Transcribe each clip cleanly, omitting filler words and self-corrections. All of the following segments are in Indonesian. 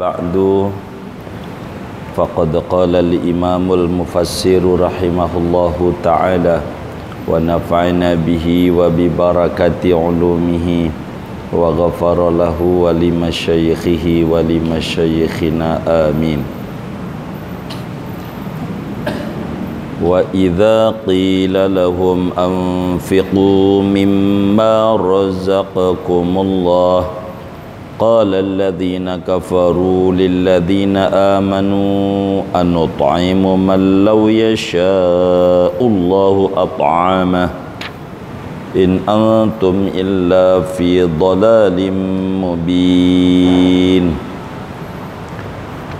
بعد فقد قال الإمام المفسر رحمه الله تعالى ونفعنا به وببركة علومه وغفر له ولمشايخه ولمشايخنا آمين. وإذا قيل لهم أنفقوا مما رزقكم الله قال الذين كفروا للذين آمنوا أنطعم من لو يشاء الله أطعامه إن أنتم إلا في ضلال مبين.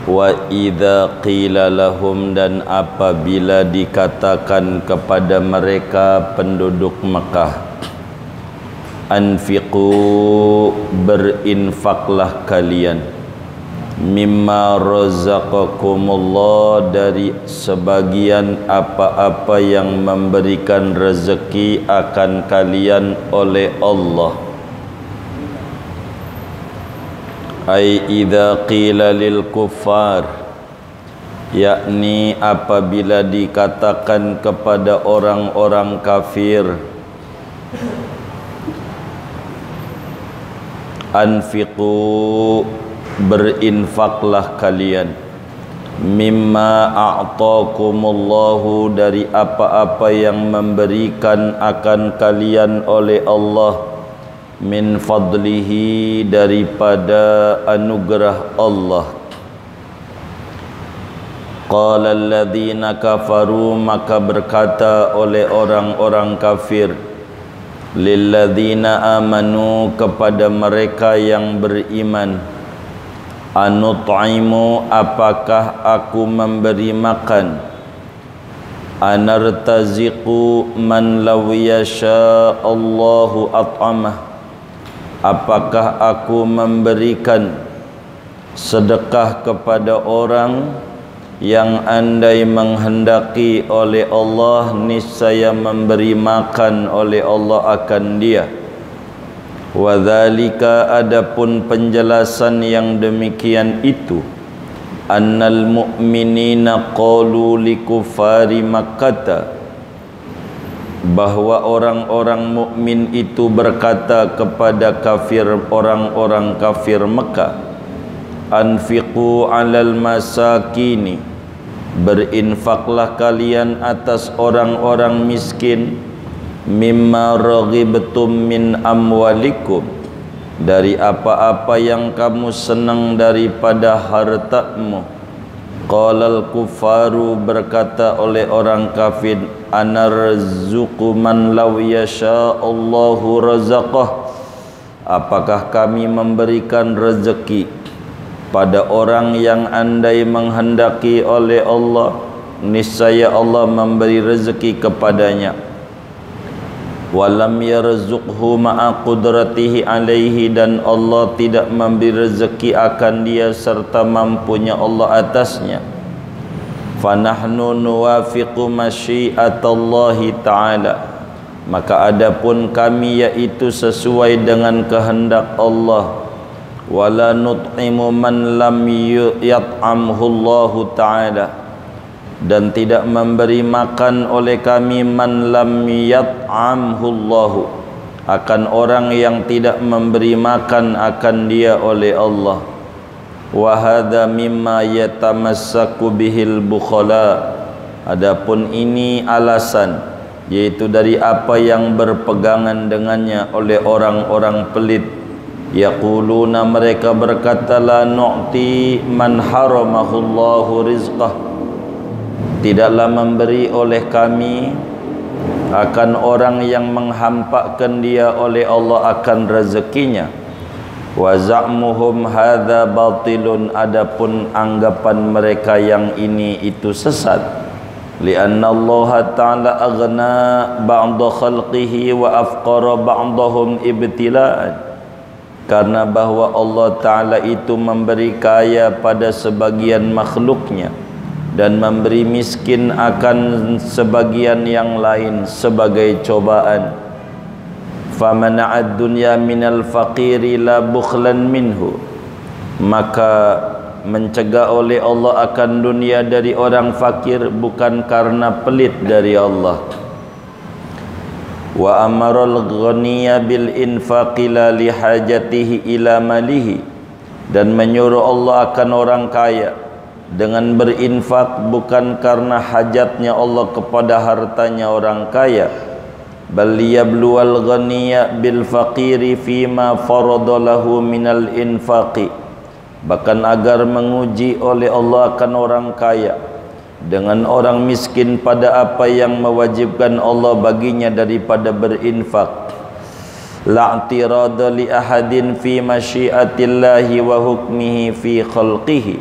Wa idza qila lahum, dan apabila dikatakan kepada mereka penduduk Mekah, anfiqu, berinfaklah kalian, mimma razaqakumullah, dari sebagian apa-apa yang memberikan rezeki akan kalian oleh Allah. Ai idza qila lil kuffar, yakni apabila dikatakan kepada orang-orang kafir, anfiqu, berinfaklah kalian, mimma a'taakumullahu, dari apa-apa yang memberikan akan kalian oleh Allah, min fadlihi, daripada anugerah Allah. Qala alladhina kafaru, maka berkata oleh orang-orang kafir, lilladzina amanu, kepada mereka yang beriman, anut'imu, apakah aku memberi makan, anartaziqu man law yasha Allahu at'amah, apakah aku memberikan sedekah kepada orang yang andai menghendaki oleh Allah niscaya memberi makan oleh Allah akan dia. Wa dzalika, adapun penjelasan yang demikian itu, annal mu'minina qalu likufari Makkah, bahwa orang-orang mukmin itu berkata kepada kafir, orang-orang kafir Mekah, anfiqu 'alal masakini, berinfaklah kalian atas orang-orang miskin, mimma raghibtum min amwalikum, dari apa-apa yang kamu senang daripada hartamu. Qalal kufaru, berkata oleh orang kafir, anarzuqu man law yasha Allahu razaqah, apakah kami memberikan rezeki pada orang yang andai menghendaki oleh Allah niscaya Allah memberi rezeki kepadanya. Walam yarzuqhu ma'a qudratihi alaihi, dan Allah tidak memberi rezeki akan dia serta mampunya Allah atasnya. Fanahnu nuwafiqu masyiatallahi ta'ala, maka adapun kami yaitu sesuai dengan kehendak Allah. Wala nut'imu man lam yat'amhu Allahu ta'ala, dan tidak memberi makan oleh kami man lam yat'amhu Allahu, akan orang yang tidak memberi makan akan dia oleh Allah. Wa hadza mimma yatamassaku bihil bukhala, adapun ini alasan, yaitu dari apa yang berpegangan dengannya oleh orang-orang pelit. Yaquluna, mereka berkata, la nu'ti man haramahullahu rizqah, tidaklah memberi oleh kami akan orang yang menghampakan dia oleh Allah akan rezekinya. Wa za'muhum hadza batilun, adapun anggapan mereka yang ini itu sesat. Lianna Allah ta'ala aghna ba'da khalqihi wa afqara ba'dahum ibtila'an, karena bahwa Allah Ta'ala itu memberi kaya pada sebagian makhluknya dan memberi miskin akan sebagian yang lain sebagai cobaan. Famana'ad dunya minal faqiri la bukhlan minhu, maka mencegah oleh Allah akan dunia dari orang fakir bukan karena pelit dari Allah. Wa amaral ghaniya bil infaqi la li hajatihi ila malihi, dan menyuruh Allah akan orang kaya dengan berinfak bukan karena hajatnya Allah kepada hartanya orang kaya. Bal liyabluwal ghaniya bil faqiri fima faradalahu minal infaqi, bahkan agar menguji oleh Allah akan orang kaya dengan orang miskin pada apa yang mewajibkan Allah baginya daripada berinfak. La'tirada li ahadin fi masyiatillahi wa hukmihi fi khalqihi,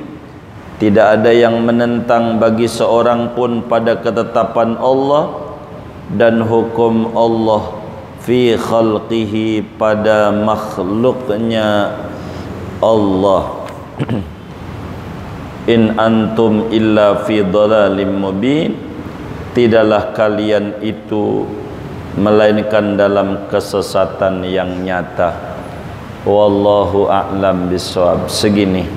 tidak ada yang menentang bagi seorang pun pada ketetapan Allah dan hukum Allah fi khalqihi, pada makhluknya Allah. In antum illa fi dhalalim mubin, tidaklah kalian itu melainkan dalam kesesatan yang nyata. Wallahu a'lam bishawab. Segini.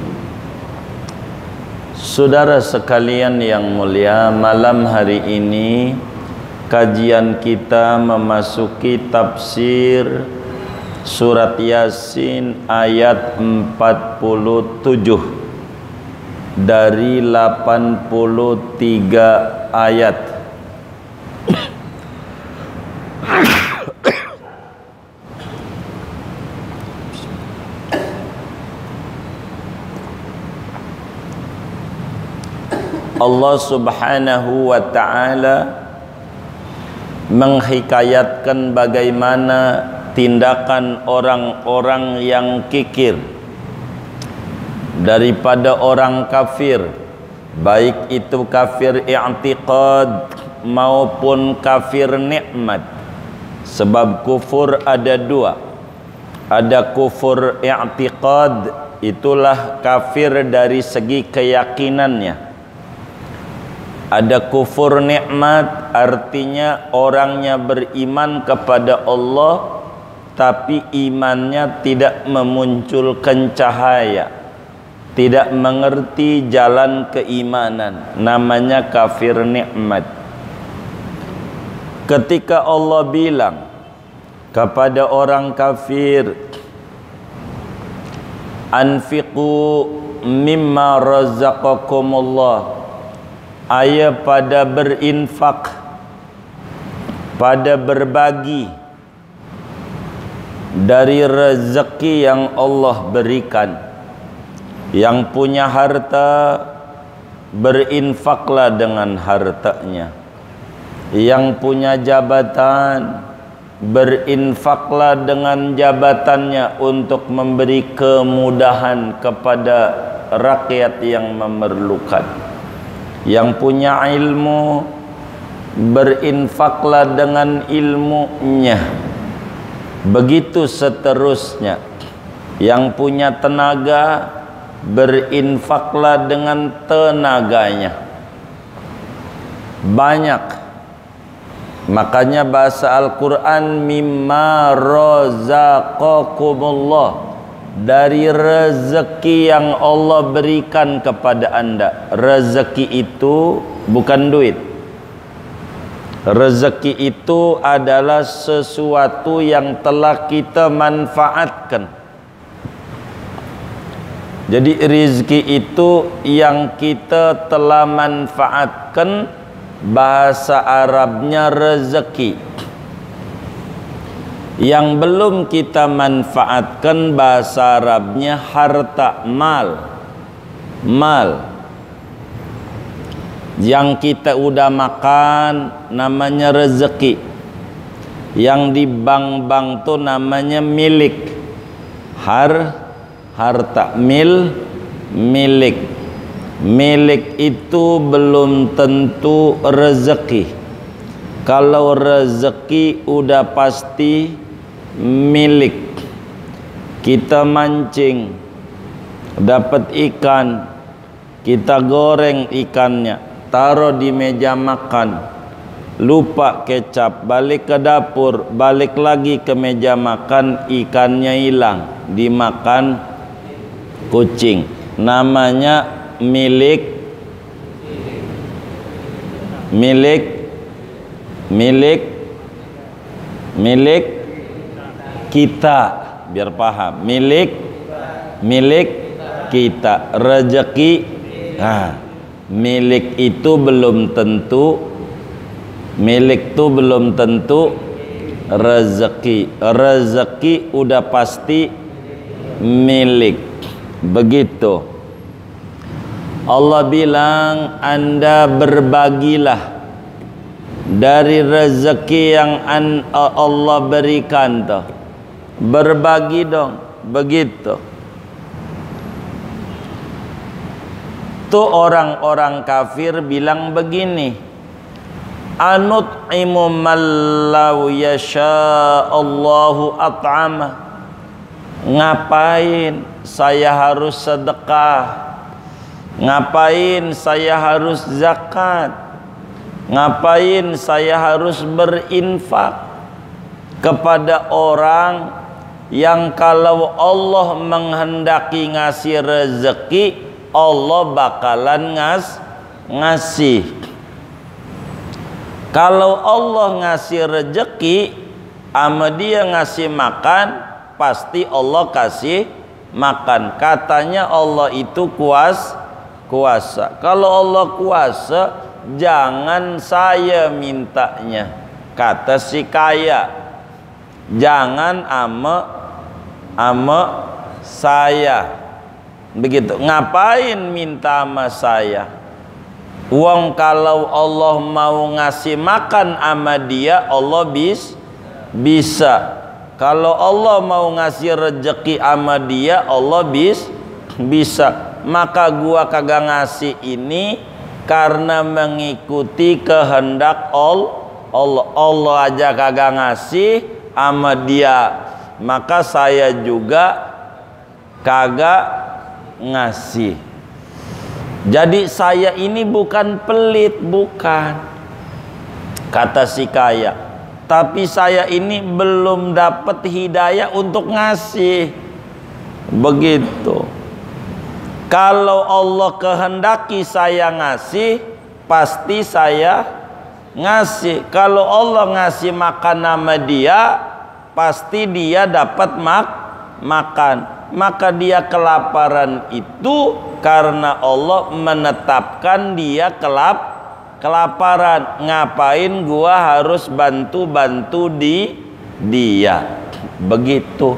Saudara sekalian yang mulia, malam hari ini kajian kita memasuki tafsir surat Yasin ayat 47 dari 83 ayat. Allah Subhanahu wa ta'ala menghikayatkan bagaimana tindakan orang-orang yang kikir daripada orang kafir, baik itu kafir i'tiqad maupun kafir nikmat. Sebab kufur ada dua, ada kufur i'tiqad, itulah kafir dari segi keyakinannya. Ada kufur nikmat, artinya orangnya beriman kepada Allah tapi imannya tidak memunculkan cahaya, tidak mengerti jalan keimanan, namanya kafir nikmat. Ketika Allah bilang kepada orang kafir, anfiqu mimma razaqakumullah, ayat pada berinfak, pada berbagi dari rezeki yang Allah berikan. Yang punya harta, berinfaklah dengan hartanya. Yang punya jabatan, berinfaklah dengan jabatannya untuk memberi kemudahan kepada rakyat yang memerlukan. Yang punya ilmu, berinfaklah dengan ilmunya. Begitu seterusnya. Yang punya tenaga, berinfaklah dengan tenaganya. Banyak. Makanya bahasa Al-Quran, mimma razaqakumullah, dari rezeki yang Allah berikan kepada anda. Rezeki itu bukan duit. Rezeki itu adalah sesuatu yang telah kita manfaatkan. Jadi rezeki itu yang kita telah manfaatkan, bahasa Arabnya rezeki. Yang belum kita manfaatkan, bahasa Arabnya harta, mal. Yang kita udah makan namanya rezeki. Yang di bank-bank tuh namanya milik. Harta, milik. Milik itu belum tentu rezeki. Kalau rezeki udah pasti milik. Kita mancing, dapat ikan, kita goreng ikannya, taruh di meja makan, lupa kecap, balik ke dapur, balik lagi ke meja makan, ikannya hilang, dimakan kucing. namanya milik kita, biar paham. Milik kita. Rezeki, nah, milik itu belum tentu, milik itu belum tentu rezeki. Rezeki udah pasti milik. Begitu. Allah bilang, Anda berbagilah dari rezeki yang Allah berikan tuh. Berbagi dong. Begitu. Tuh orang-orang kafir bilang begini, anut'imu man law yasha Allahu at'ama. Ngapain saya harus sedekah? Ngapain saya harus zakat? Ngapain saya harus berinfak kepada orang yang kalau Allah menghendaki ngasih rezeki, Allah bakalan ngasih. Kalau Allah ngasih rezeki, ama dia ngasih makan, pasti Allah kasih makan. Katanya Allah itu kuasa. Kalau Allah kuasa, jangan saya mintanya, kata si kaya. Jangan ama saya. Begitu. Ngapain minta sama saya? Uang kalau Allah mau ngasih makan sama dia, Allah bisa. Kalau Allah mau ngasih rezeki sama dia, Allah bisa. Maka gua kagak ngasih ini karena mengikuti kehendak Allah. Allah aja kagak ngasih sama dia, maka saya juga kagak ngasih. Jadi saya ini bukan pelit, bukan, kata si kaya, tapi saya ini belum dapat hidayah untuk ngasih. Begitu. Kalau Allah kehendaki saya ngasih, pasti saya ngasih. Kalau Allah ngasih makan nama dia, pasti dia dapat makan. Maka dia kelaparan itu karena Allah menetapkan dia kelaparan. Ngapain gua harus bantu-bantu dia? Begitu.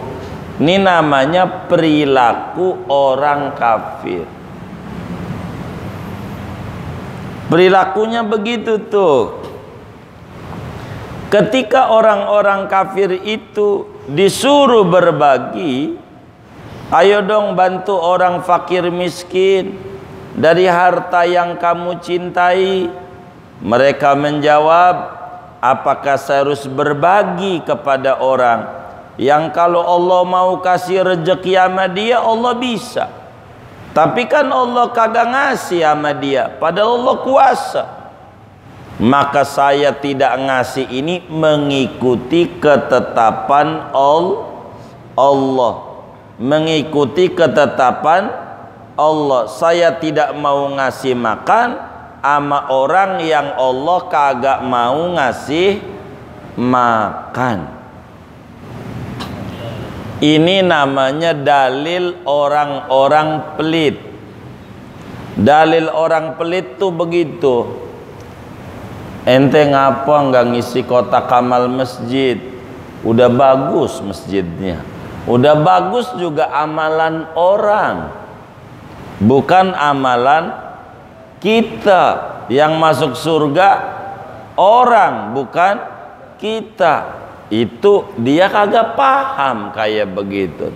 Ini namanya perilaku orang kafir. Perilakunya begitu tuh. Ketika orang-orang kafir itu disuruh berbagi, ayo dong bantu orang fakir miskin dari harta yang kamu cintai. Mereka menjawab, apakah saya harus berbagi kepada orang yang kalau Allah mau kasih rezeki sama dia, Allah bisa. Tapi kan Allah kagak ngasih sama dia, padahal Allah kuasa. Maka saya tidak ngasih ini mengikuti ketetapan Allah. Mengikuti ketetapan Allah. Saya tidak mau ngasih makan sama orang yang Allah kagak mau ngasih makan. Ini namanya dalil orang-orang pelit. Dalil orang pelit tuh begitu. Ente ngapa nggak ngisi kotak amal masjid? Udah bagus masjidnya, udah bagus juga amalan orang, bukan amalan kita. Yang masuk surga orang, bukan kita. Itu dia kagak paham kayak begitu,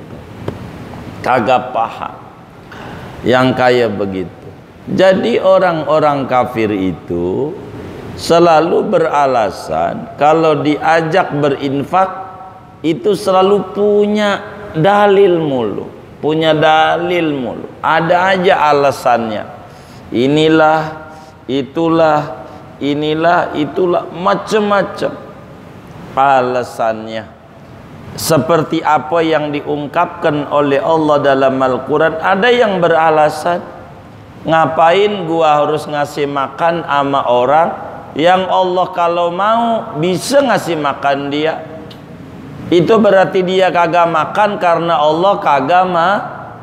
kagak paham yang kayak begitu. Jadi orang-orang kafir itu selalu beralasan kalau diajak berinfak itu selalu punya dalil mulu, punya dalil mulu. Ada aja alasannya. Inilah, itulah, inilah, itulah, macam-macam alasannya. seperti apa yang diungkapkan oleh Allah dalam Al-Quran. Ada yang beralasan, ngapain gua harus ngasih makan sama orang yang Allah kalau mau bisa ngasih makan dia? Itu berarti dia kagak makan karena Allah kagak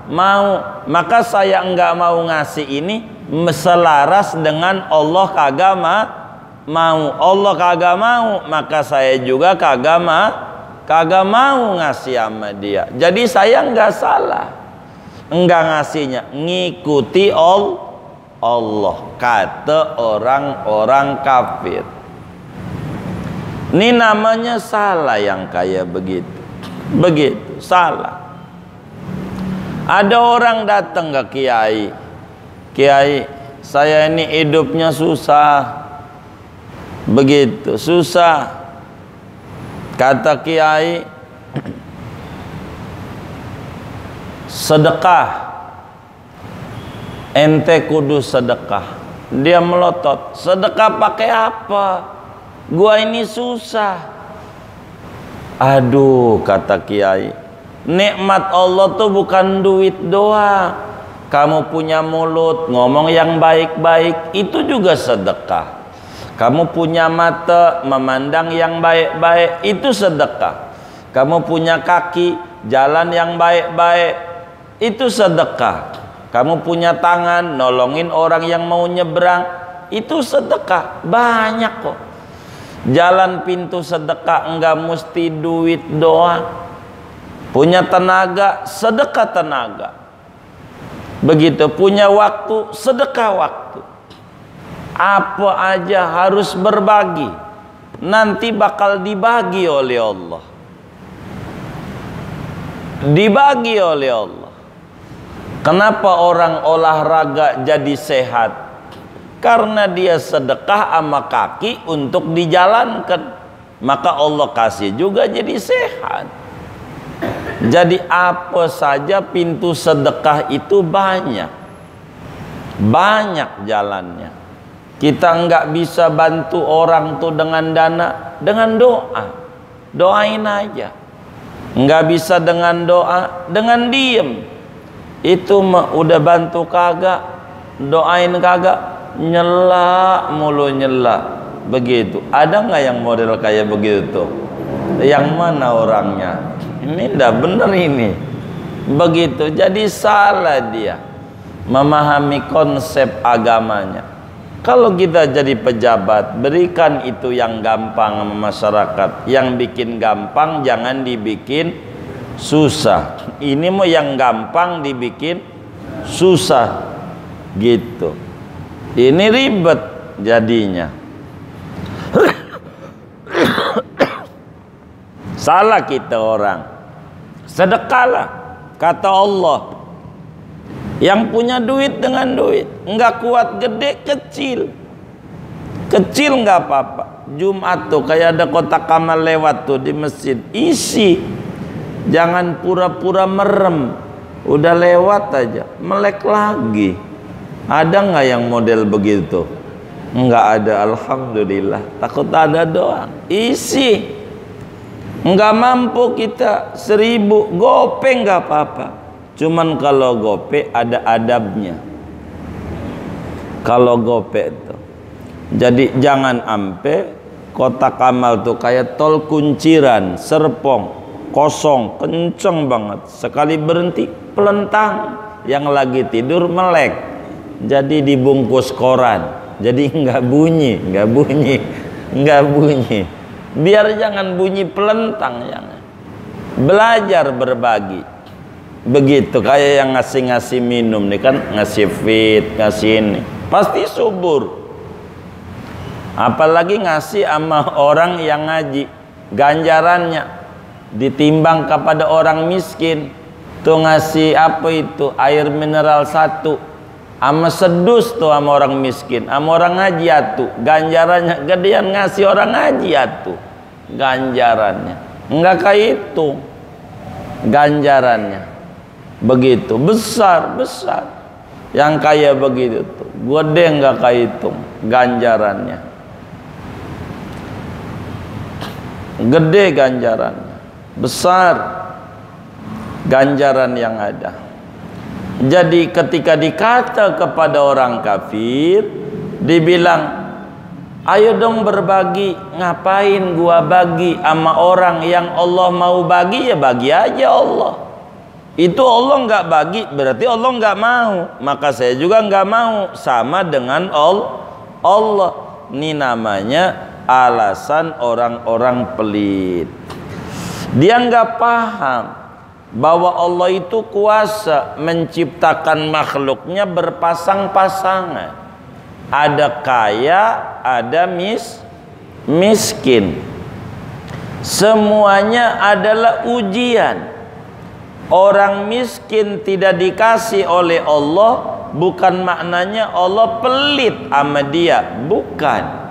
mau. Maka saya enggak mau ngasih ini selaras dengan Allah kagak mau. Allah kagak mau, maka saya juga kagak mau ngasih sama dia. Jadi saya enggak salah, enggak ngasihnya, ngikuti Allah, kata orang-orang kafir. Ini namanya salah yang kayak begitu salah. Ada orang datang ke kiai, kiai saya ini hidupnya susah, begitu susah. Kata kiai, sedekah, ente kudu sedekah. Dia melotot, sedekah pakai apa? Gua ini susah. Aduh, kata kiai, nikmat Allah tuh bukan duit doang. Kamu punya mulut ngomong yang baik-baik, itu juga sedekah. Kamu punya mata memandang yang baik-baik, itu sedekah. Kamu punya kaki jalan yang baik-baik, itu sedekah. Kamu punya tangan nolongin orang yang mau nyebrang, itu sedekah. Banyak kok jalan pintu sedekah, enggak mesti duit doang. Punya tenaga, sedekah tenaga. Begitu, punya waktu, sedekah waktu. Apa aja harus berbagi, nanti bakal dibagi oleh Allah. Dibagi oleh Allah. Kenapa orang olahraga jadi sehat? Karena dia sedekah sama kaki untuk dijalankan, maka Allah kasih juga jadi sehat. Jadi apa saja pintu sedekah itu banyak jalannya. Kita enggak bisa bantu orang tuh dengan dana, dengan doa. Doain aja. Enggak bisa dengan doa, dengan diem. Itu mah udah bantu kagak, doain kagak, nyela mulu nyela. Begitu. Ada nggak yang model kayak begitu? Yang mana orangnya? Ini ndak bener ini. Begitu. Jadi salah dia memahami konsep agamanya. Kalau kita jadi pejabat, berikan itu yang gampang sama masyarakat. Yang bikin gampang jangan dibikin susah. Ini mau yang gampang dibikin susah gitu. Ini ribet jadinya. Salah kita orang. Sedekahlah, kata Allah. Yang punya duit dengan duit, enggak kuat gede, kecil enggak apa-apa. Jumat tuh kayak ada kotak amal lewat tuh di masjid, isi. Jangan pura-pura merem, udah lewat aja melek lagi. Ada nggak yang model begitu? Nggak ada, alhamdulillah. Takut ada doang, isi. Nggak mampu kita 1000 gope nggak apa-apa. Cuman kalau gope ada adabnya. Kalau gope itu, jadi jangan ampe kotak amal tuh kayak tol kunciran, serpong, kosong, kenceng banget. Sekali berhenti, pelentang. Yang lagi tidur melek. Jadi dibungkus koran. Jadi nggak bunyi. Biar jangan bunyi pelentang. Jangan. Belajar berbagi. Begitu kayak yang ngasih minum nih kan, ngasih fit, ngasih ini, pasti subur. Apalagi ngasih sama orang yang ngaji, ganjarannya ditimbang kepada orang miskin. Tuh ngasih apa itu, air mineral 1 sama sedus tuh sama orang miskin, sama orang ngaji atuh, ganjarannya gedean ngasih orang ngaji atuh, ganjarannya enggak kayak itu, ganjarannya begitu besar yang kayak begitu tuh gede enggak kayak itu ganjarannya, gede ganjarannya. besar ganjaran yang ada. Jadi ketika dikata kepada orang kafir, dibilang, ayo dong berbagi. Ngapain gua bagi sama orang yang Allah mau bagi? Ya bagi aja Allah. Itu Allah nggak bagi, berarti Allah nggak mau. Maka saya juga nggak mau. Sama dengan Allah. Ini namanya alasan orang-orang pelit. Dia nggak paham bahwa Allah itu kuasa menciptakan makhluknya berpasang-pasangan. Ada kaya, ada miskin. Semuanya adalah ujian. Orang miskin tidak dikasih oleh Allah, bukan maknanya Allah pelit sama dia, bukan.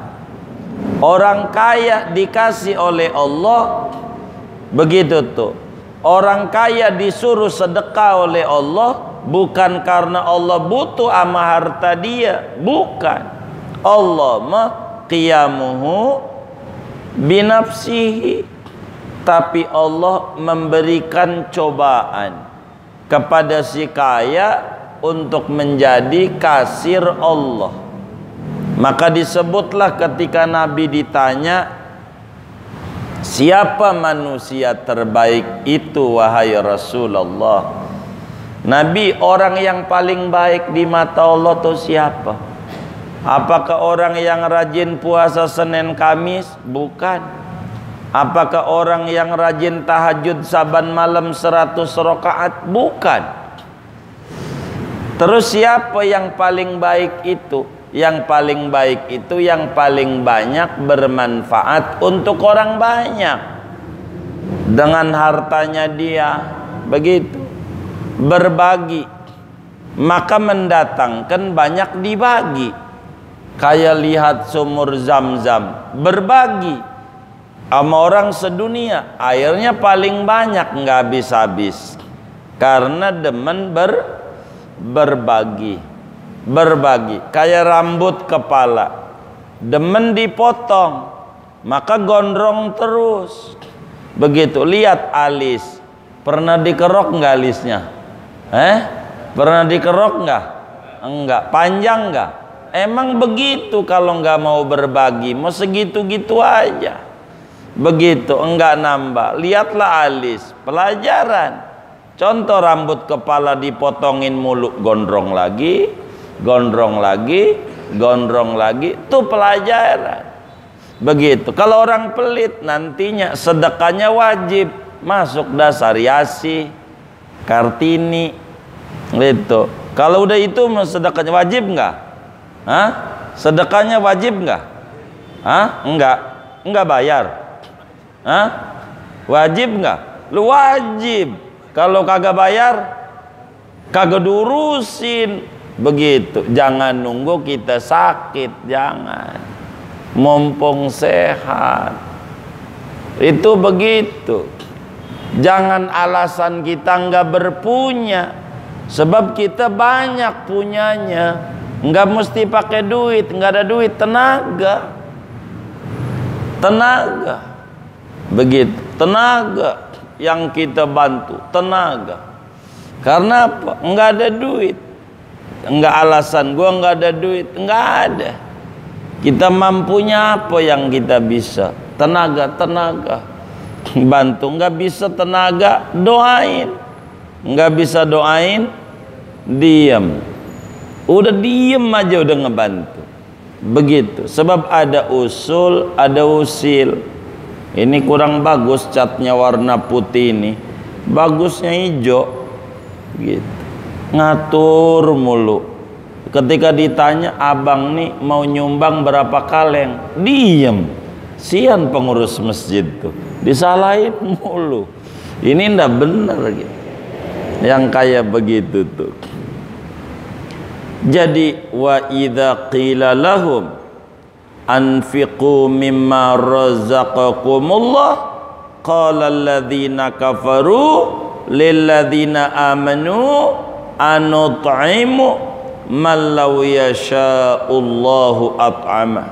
Orang kaya dikasih oleh Allah, begitu tuh. Orang kaya disuruh sedekah oleh Allah, bukan karena Allah butuh sama harta dia, bukan. Allah mah qiyamuhu binafsihi, tapi Allah memberikan cobaan kepada si kaya untuk menjadi kasir Allah. Maka disebutlah ketika Nabi ditanya, siapa manusia terbaik itu wahai Rasulullah? Nabi, orang yang paling baik di mata Allah itu siapa? Apakah orang yang rajin puasa Senin Kamis? Bukan. Apakah orang yang rajin tahajud saban malam 100 rakaat? Bukan. Terus siapa yang paling baik itu? Yang paling baik itu yang paling banyak bermanfaat untuk orang banyak dengan hartanya dia, begitu. Berbagi, maka mendatangkan banyak dibagi. Kayak lihat sumur Zam-Zam, berbagi sama orang sedunia, airnya paling banyak, nggak habis-habis, karena demen berbagi. Kayak rambut kepala, demen dipotong, maka gondrong terus. Begitu. Lihat alis, pernah dikerok nggak alisnya? Pernah dikerok nggak? Enggak. Panjang nggak? Emang begitu. Kalau nggak mau berbagi, mau segitu-gitu aja. Begitu, enggak nambah. Lihatlah alis, pelajaran. Contoh rambut kepala dipotongin mulu, gondrong lagi, gondrong lagi, gondrong lagi. Itu pelajaran. Begitu. Kalau orang pelit, nantinya sedekahnya wajib masuk dasar Yasi, Kartini, gitu. Kalau udah itu sedekahnya wajib nggak? Sedekahnya wajib nggak? Enggak bayar. Wajib nggak? Lu wajib. Kalau kagak bayar, kagak diurusin. Begitu. Jangan nunggu kita sakit, jangan. Mumpung sehat. Itu begitu. Jangan alasan kita nggak berpunya, sebab kita banyak punyanya. Nggak mesti pakai duit, nggak ada duit, tenaga. Begitu, tenaga yang kita bantu, tenaga. Karena apa? Nggak ada duit. Nggak alasan gua nggak ada duit, nggak ada. Kita mampunya apa yang kita bisa? Tenaga. Bantu. Nggak bisa tenaga, doain. Nggak bisa doain, diam. Udah diem aja udah ngebantu. Begitu. Sebab ada usul, ada usil. Ini kurang bagus catnya warna putih ini. Bagusnya hijau. Gitu. Ngatur mulu. Ketika ditanya, abang nih mau nyumbang berapa kaleng? Diem. Sian pengurus masjid tuh. Disalahin mulu. Ini ndak bener gitu. Yang kayak begitu tuh. Jadi wa idza qila lahum anfiqu mimma razaqakumullah qala alladzina kafaru lil ladzina amanu anut'imu man law yasha'ullahu at'ama.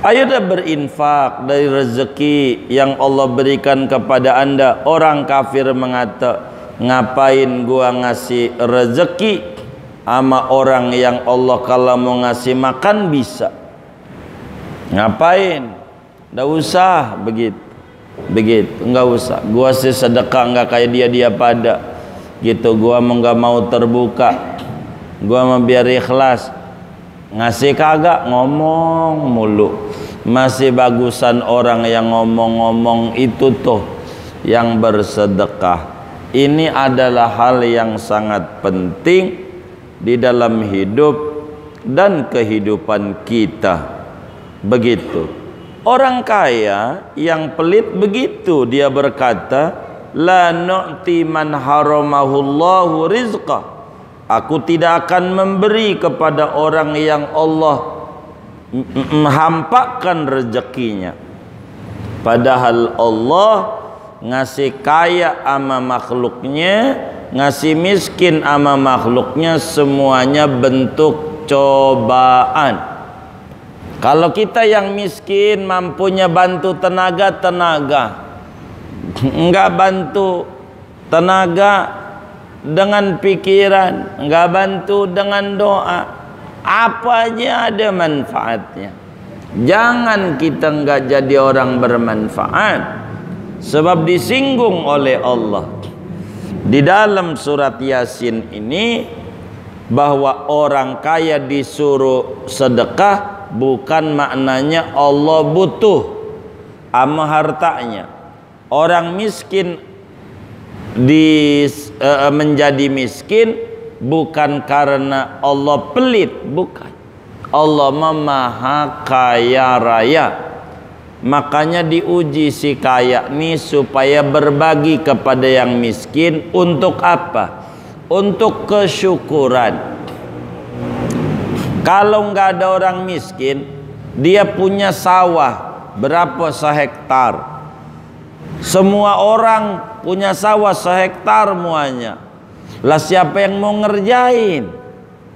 Ayo dah berinfak dari rezeki yang Allah berikan kepada anda. Orang kafir mengata, ngapain gua ngasih rezeki sama orang yang Allah kalau mau ngasih makan bisa. Ngapain? Nggak usah begitu. Begitu, nggak usah. Gua sih sedekah nggak kayak dia pada gitu. Gua nggak mau terbuka. Gua mau biar ikhlas. Ngasih kagak, ngomong mulu. Masih bagusan orang yang ngomong-ngomong itu tuh yang bersedekah. Ini adalah hal yang sangat penting di dalam hidup dan kehidupan kita. Begitu. Orang kaya yang pelit begitu, dia berkata, la nu'ti man haramahullahu rizqah. Aku tidak akan memberi kepada orang yang Allah hampakan rezekinya. Padahal Allah ngasih kaya ama makhluknya, ngasih miskin ama makhluknya, semuanya bentuk cobaan. Kalau kita yang miskin mampunya bantu tenaga, enggak bantu tenaga dengan pikiran, enggak bantu dengan doa, apa aja ada manfaatnya. Jangan kita enggak jadi orang bermanfaat, sebab disinggung oleh Allah di dalam surat Yasin ini bahwa orang kaya disuruh sedekah bukan maknanya Allah butuh sama hartanya. Orang miskin menjadi miskin bukan karena Allah pelit, bukan. Allah maha kaya raya. Makanya diuji si kaya nih supaya berbagi kepada yang miskin. Untuk apa? Untuk kesyukuran. Kalau nggak ada orang miskin, dia punya sawah berapa sehektar. Semua orang punya sawah sehektar muanya. Lah siapa yang mau ngerjain?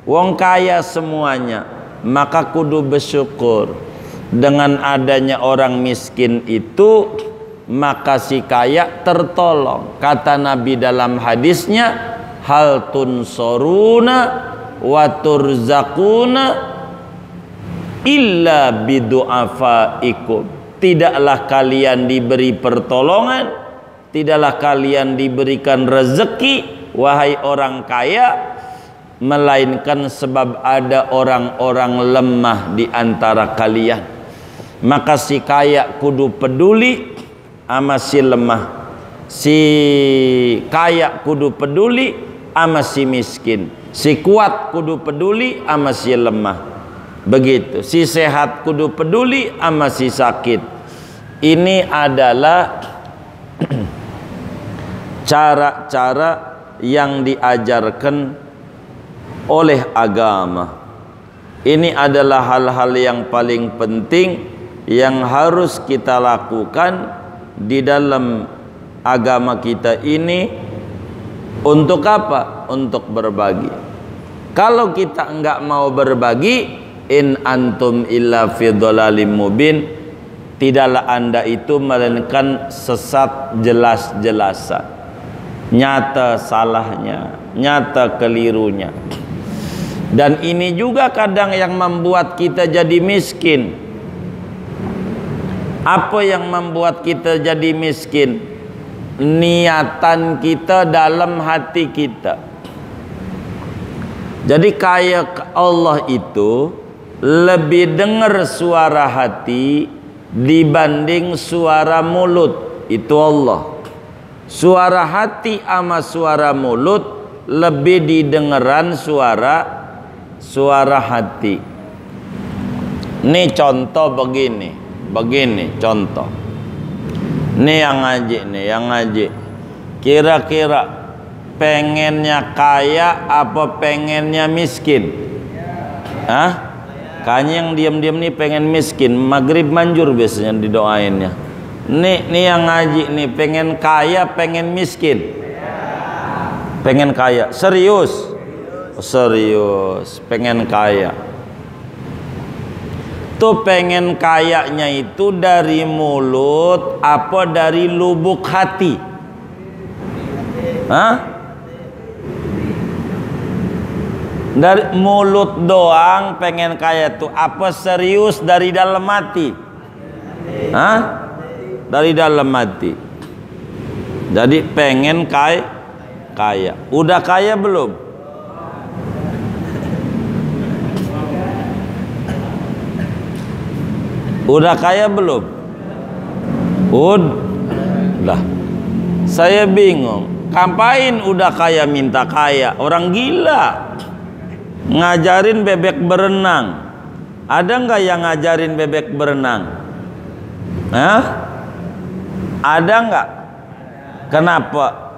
Wong kaya semuanya. Maka kudu bersyukur. Dengan adanya orang miskin itu, maka si kaya tertolong. Kata Nabi dalam hadisnya, hal tunsoruna wa turzakuna illa bidu'afaikum. Tidaklah kalian diberi pertolongan, tidaklah kalian diberikan rezeki, wahai orang kaya, melainkan sebab ada orang-orang lemah di antara kalian. Maka si kaya kudu peduli sama si lemah, si kaya kudu peduli sama si miskin, si kuat kudu peduli sama si lemah. Begitu, si sehat kudu peduli sama si sakit. Ini adalah cara-cara yang diajarkan oleh agama. Ini adalah hal-hal yang paling penting yang harus kita lakukan di dalam agama kita ini. Untuk apa? Untuk berbagi. Kalau kita enggak mau berbagi, in antum illa fi dhalalim mubin, tidaklah anda itu melainkan sesat jelas-jelasan, nyata salahnya, nyata kelirunya. Dan ini juga kadang yang membuat kita jadi miskin. Apa yang membuat kita jadi miskin? Niatan kita dalam hati kita. Jadi kayak Allah itu lebih dengar suara hati dibanding suara mulut. Itu Allah. Suara hati sama suara mulut lebih didengeran suara hati. Ini contoh begini contoh. Ini yang ngaji. Kira-kira pengennya kaya apa pengennya miskin? Hah? Kayaknya yang diam-diam nih pengen miskin. Maghrib manjur biasanya didoainnya. Nih yang ngaji nih pengen kaya, pengen miskin. Pengen kaya, serius, pengen kaya. Tuh pengen kayanya itu dari mulut apa dari lubuk hati? Hah? Dari mulut doang pengen kaya tuh apa serius dari dalam hati? Hah? Dari dalam hati. Jadi pengen kaya. Udah kaya belum? Udah kaya belum? Udah. Saya bingung. Ngapain udah kaya minta kaya? Orang gila. Ngajarin bebek berenang. Ada nggak yang ngajarin bebek berenang? Hah? Ada nggak? Kenapa?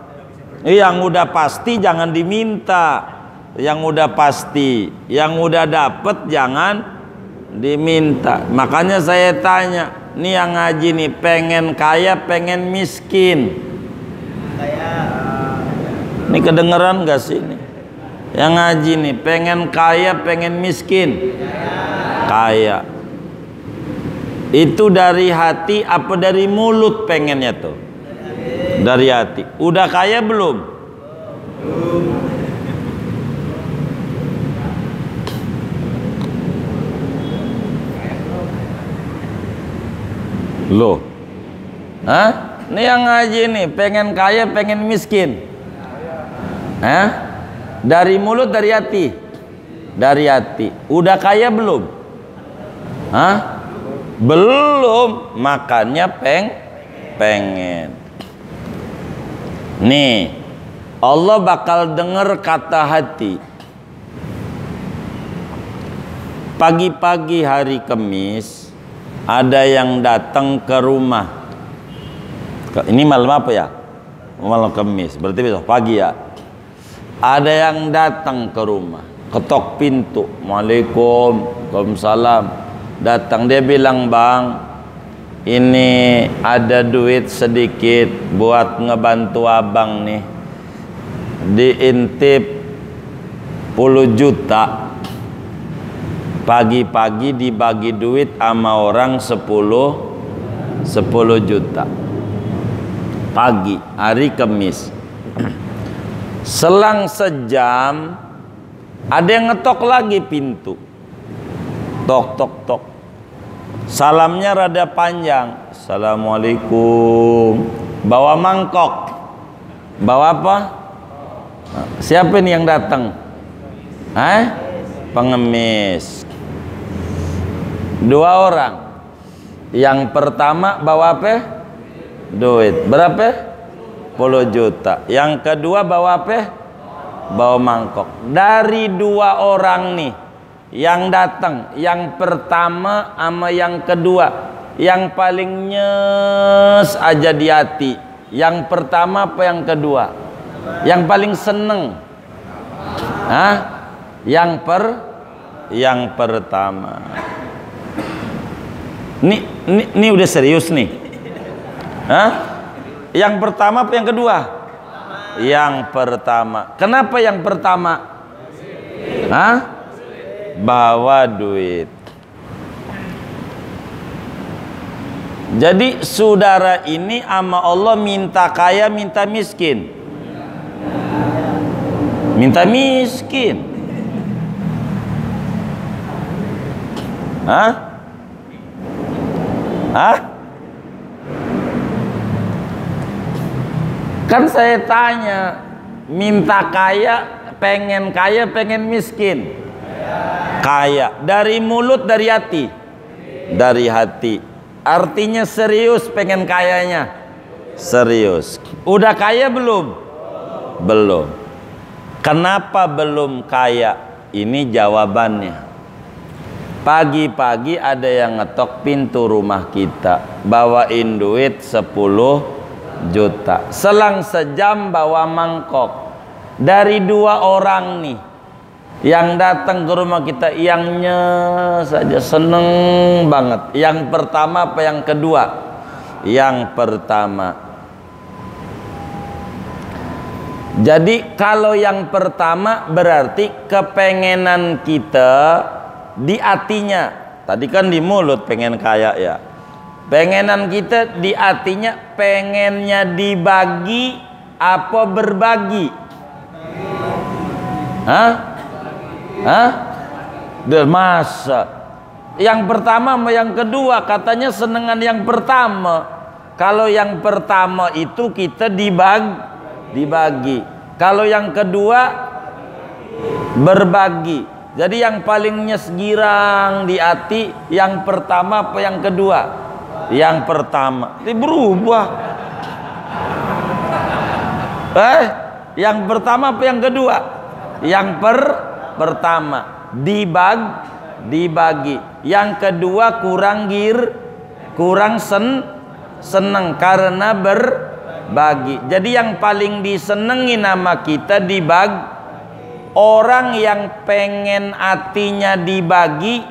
Yang udah pasti jangan diminta. Yang udah pasti, yang udah dapet jangan diminta. Makanya saya tanya, nih yang ngaji nih pengen kaya, pengen miskin? Ini kedengeran gak sih nih? Yang ngaji nih pengen kaya, pengen miskin? Kaya. Itu dari hati apa dari mulut pengennya tuh? Dari hati. Udah kaya belum? Loh, hah? Ini yang ngaji nih pengen kaya, pengen miskin? Hah? Dari mulut, dari hati? Dari hati. Udah kaya belum? Hah? Belum, makanya pengen. Nih, Allah bakal denger kata hati. Pagi-pagi hari Kamis ada yang datang ke rumah. Ini malam apa ya? Malam Kamis, berarti besok pagi ya. Ada yang datang ke rumah, ketok pintu. Waalaikumsalam. Datang, dia bilang, "Bang, ini ada duit sedikit buat ngebantu abang nih. Diintip 10 juta. Pagi-pagi dibagi duit sama orang 10 juta. Pagi, hari Kamis. Selang sejam ada yang ngetok lagi pintu. Tok tok tok. Salamnya rada panjang. Assalamualaikum. Bawa mangkok. Bawa apa? Siapa nih yang datang? Pengemis. 2 orang. Yang pertama bawa apa? Duit. Berapa? 10 juta. Yang kedua bawa apa? Bawa mangkok. Dari 2 orang nih yang datang, yang pertama sama yang kedua, yang paling nyes aja di hati, yang pertama apa yang kedua? Yang paling seneng? Yang pertama. Ini udah serius nih. Yang pertama apa yang kedua? Yang pertama. Kenapa yang pertama? Bawa duit. Jadi saudara ini sama Allah minta kaya, minta miskin? Minta miskin. Kan saya tanya, minta kaya, pengen miskin? Kaya. Dari mulut, dari hati? Dari hati. Artinya serius pengen kayanya? Serius. Udah kaya belum? Belum. Kenapa belum kaya? Ini jawabannya. Pagi-pagi ada yang ngetok pintu rumah kita, bawain duit 10 juta. Selang sejam bawa mangkok. Dari 2 orang nih yang datang ke rumah kita, yangnya saja seneng banget. Yang pertama apa yang kedua? Yang pertama. Jadi kalau yang pertama berarti kepengenan kita di hatinya, Tadi kan di mulut pengen kaya ya. Pengenan kita di hatinya pengennya dibagi apa berbagi? Hah? Masa? Yang pertama sama yang kedua katanya senengan yang pertama. Kalau yang pertama itu kita dibagi. Kalau yang kedua berbagi. Jadi yang paling nyesgirang di hati yang pertama apa yang kedua? Yang pertama. Ini berubah. Yang pertama apa yang kedua? Yang pertama dibagi. Yang kedua kurang seneng karena berbagi. Jadi yang paling disenengi nama kita dibagi. Orang yang pengen hatinya dibagi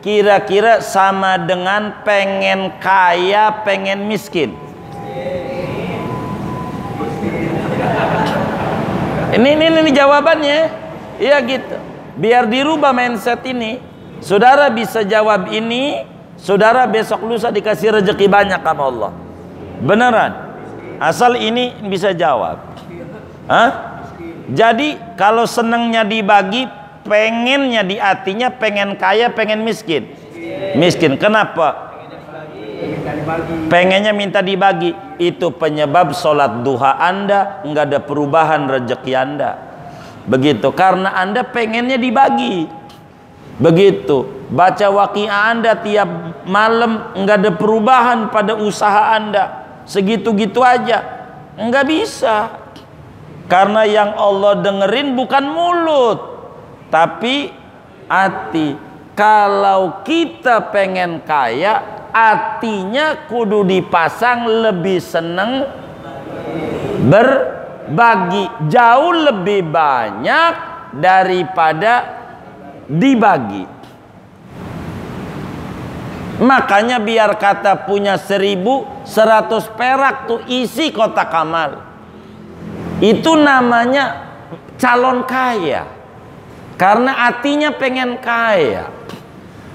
kira-kira sama dengan pengen kaya, pengen miskin. Ini jawabannya. Iya gitu. Biar dirubah mindset ini. Saudara bisa jawab ini, saudara besok lusa dikasih rezeki banyak sama Allah. Beneran. Asal ini bisa jawab. Hah? Jadi kalau senengnya dibagi, pengennya di hatinya pengen kaya, pengen miskin. Miskin. Kenapa? Pengennya minta dibagi. Itu penyebab sholat duha Anda nggak ada perubahan rezeki Anda. Begitu. Karena Anda pengennya dibagi. Begitu. Baca waqiah Anda tiap malam nggak ada perubahan pada usaha Anda. Segitu-gitu aja. Nggak bisa. Karena yang Allah dengerin bukan mulut, tapi hati. Kalau kita pengen kaya, hatinya kudu dipasang lebih seneng berbagi. Jauh lebih banyak daripada dibagi. Makanya biar kata punya 1.100 perak tuh isi kotak amal. Itu namanya calon kaya. Karena hatinya pengen kaya.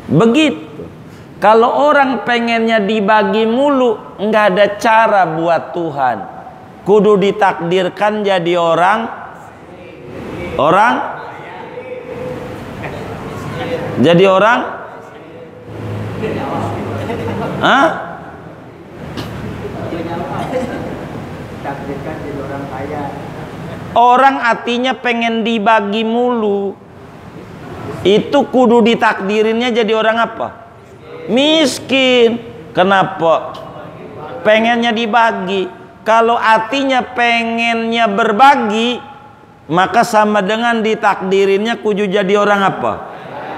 Begitu. Kalau orang pengennya dibagi mulu, nggak ada cara buat Tuhan. Kudu ditakdirkan jadi orang jadi orang takdirkan jadi orang kaya. Orang hatinya pengen dibagi mulu. Itu kudu ditakdirinnya jadi orang apa? Miskin. Kenapa? Pengennya dibagi. Kalau hatinya pengennya berbagi, maka sama dengan ditakdirinnya kudu jadi orang apa?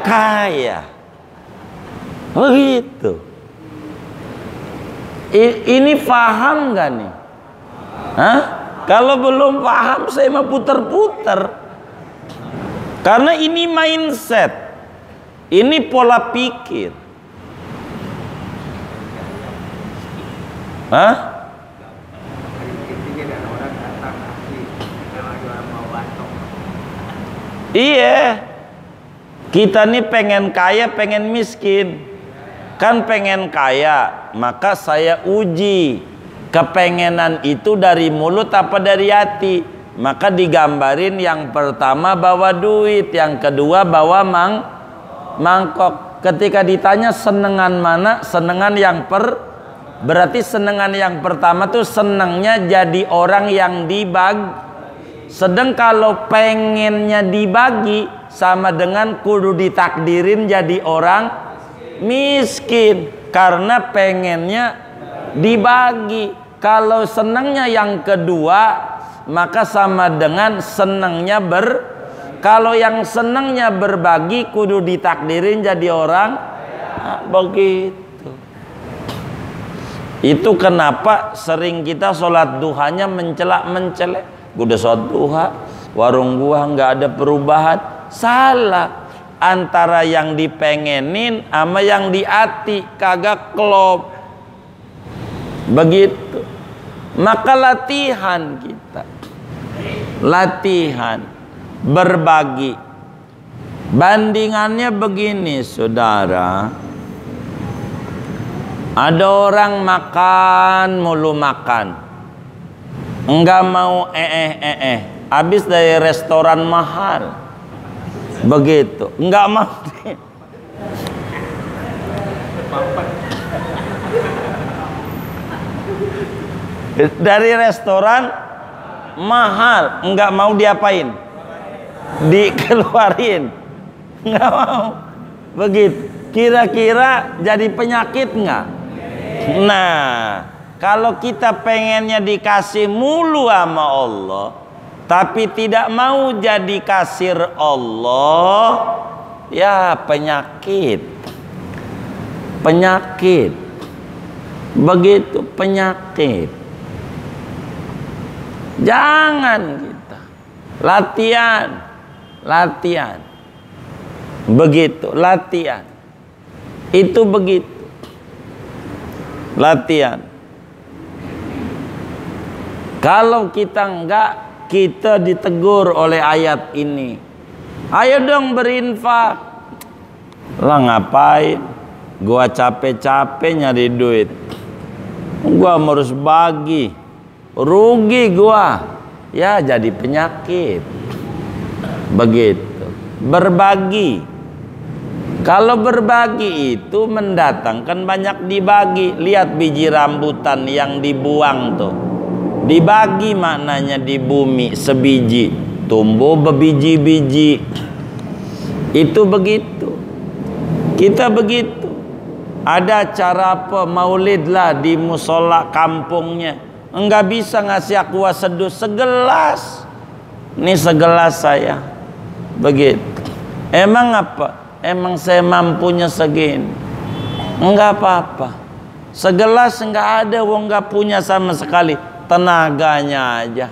Kaya. Begitu. Ini paham gak nih? Hah? Kalau belum paham saya mau puter-puter. Karena ini mindset. Ini pola pikir. Hah? Iya. Kita nih pengen kaya, pengen miskin. Kan pengen kaya, maka saya uji kepengenan itu dari mulut apa dari hati. Maka digambarin yang pertama bawa duit, yang kedua bawa mangkok. Ketika ditanya senengan mana, senengan yang berarti senengan yang pertama tuh senengnya jadi orang yang dibagi. Sedang kalau pengennya dibagi sama dengan kudu ditakdirin jadi orang miskin karena pengennya dibagi. Kalau senangnya yang kedua maka sama dengan senangnya kalau yang senangnya berbagi kudu ditakdirin jadi orang begitu. Itu kenapa sering kita sholat duhanya mencelak-mencelek. Udah sholat duha, warung gua nggak ada perubahan. Salah. Antara yang dipengenin sama yang di hati kagak klop. Begitu. Maka latihan kita. Latihan berbagi. Bandingannya begini, saudara. Ada orang makan mulu makan, enggak mau habis dari restoran mahal, begitu, enggak mau. Dari restoran mahal, enggak mau diapain? Dikeluarin, enggak mau. Begitu. Kira-kira jadi penyakit enggak? Nah, kalau kita pengennya dikasih mulu sama Allah, tapi tidak mau jadi kasir Allah, ya penyakit. Penyakit. Begitu, penyakit. Jangan kita latihan. Begitu, latihan. Itu begitu. Latihan. Kalau kita enggak, kita ditegur oleh ayat ini. Ayo dong berinfak. Lah ngapain? Gua capek-capek nyari duit, gua harus bagi, rugi gua. Ya jadi penyakit. Begitu. Berbagi. Kalau berbagi itu mendatangkan banyak dibagi. Lihat biji rambutan yang dibuang tuh, dibagi maknanya di bumi sebiji, tumbuh berbiji-biji. Itu begitu. Kita begitu. Ada acara apa, maulid lah di musola kampungnya, enggak bisa ngasih aqua seduh segelas. Ini segelas saya. Begitu. Emang apa? Emang saya mampunya segini? Enggak apa-apa. Segelas enggak ada, wong enggak punya sama sekali. Tenaganya aja.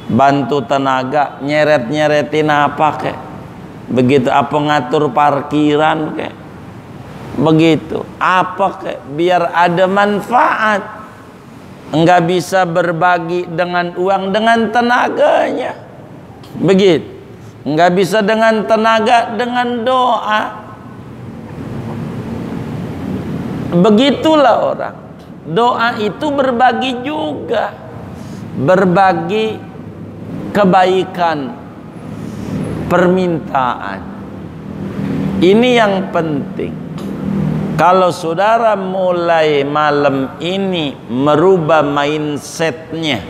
Bantu tenaga, nyeret-nyeretin apa kek. Begitu, apa ngatur parkiran kek. Begitu, apa kek, biar ada manfaat. Enggak bisa berbagi dengan uang, dengan tenaganya. Begitu. Enggak bisa dengan tenaga, dengan doa. Begitulah orang. Doa itu berbagi juga. Berbagi kebaikan, permintaan. Ini yang penting. Kalau saudara mulai malam ini merubah mindsetnya,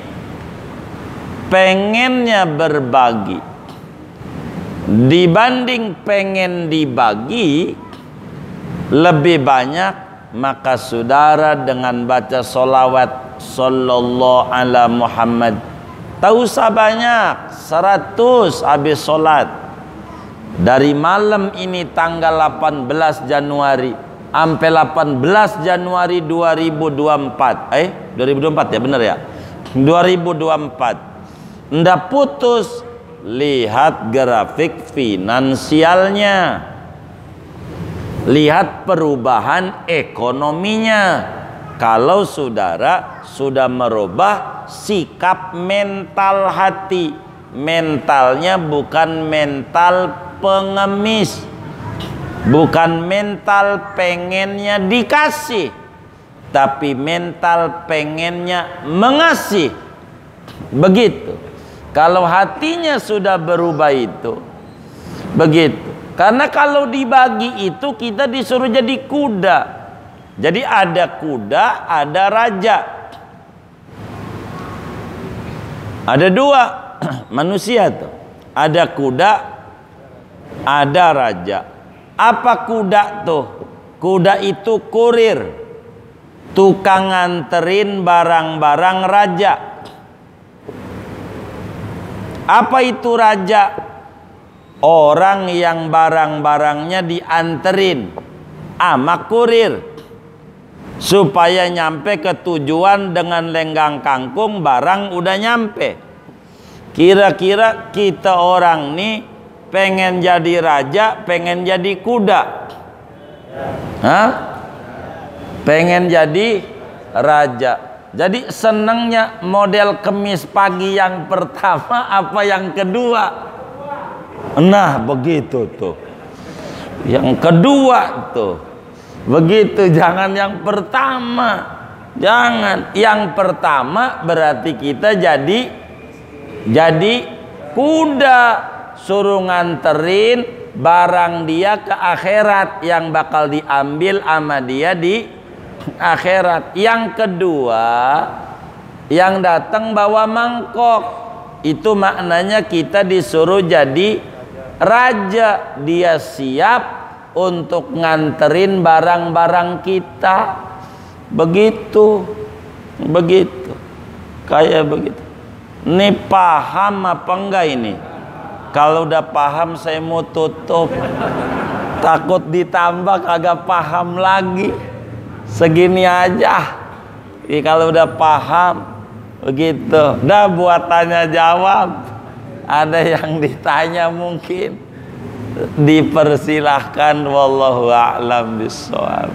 pengennya berbagi dibanding pengen dibagi lebih banyak, maka saudara dengan baca sholawat sallallahu ala Muhammad, tak usah banyak, 100 habis sholat. Dari malam ini tanggal 18 Januari sampai 18 Januari 2024, 2024 ya, benar ya, 2024, ndak putus. Lihat grafik finansialnya, lihat perubahan ekonominya. Kalau saudara sudah merubah sikap mental hati, mentalnya bukan mental pengemis, bukan mental pengennya dikasih, tapi mental pengennya mengasih. Begitu. Kalau hatinya sudah berubah itu, begitu. Karena kalau dibagi itu kita disuruh jadi kuda. Jadi ada kuda, ada raja. Ada dua manusia tuh. Ada kuda, ada raja. Apa kuda tuh? Kuda itu kurir, tukang nganterin barang-barang raja. Apa itu raja? Orang yang barang-barangnya dianterin sama kurir supaya nyampe ke tujuan dengan lenggang kangkung, barang udah nyampe. Kira-kira kita orang nih pengen jadi raja, pengen jadi kuda? Hah? Pengen jadi raja. Jadi senengnya model kemis pagi yang pertama apa yang kedua? Nah begitu tuh. Yang kedua tuh. Begitu, jangan yang pertama. Jangan. Yang pertama berarti kita jadi kuda, suruh nganterin barang dia ke akhirat yang bakal diambil sama dia di akhirat. Yang kedua, yang datang bawa mangkok, itu maknanya kita disuruh jadi raja. Dia siap untuk nganterin barang-barang kita. Begitu kayak begitu. Ini paham apa enggak ini? Kalau udah paham saya mau tutup, takut ditambah kagak paham lagi. Segini aja. Kalau udah paham begitu, dah buat tanya jawab. Ada yang ditanya mungkin dipersilahkan. Wallahu a'lam bishawab.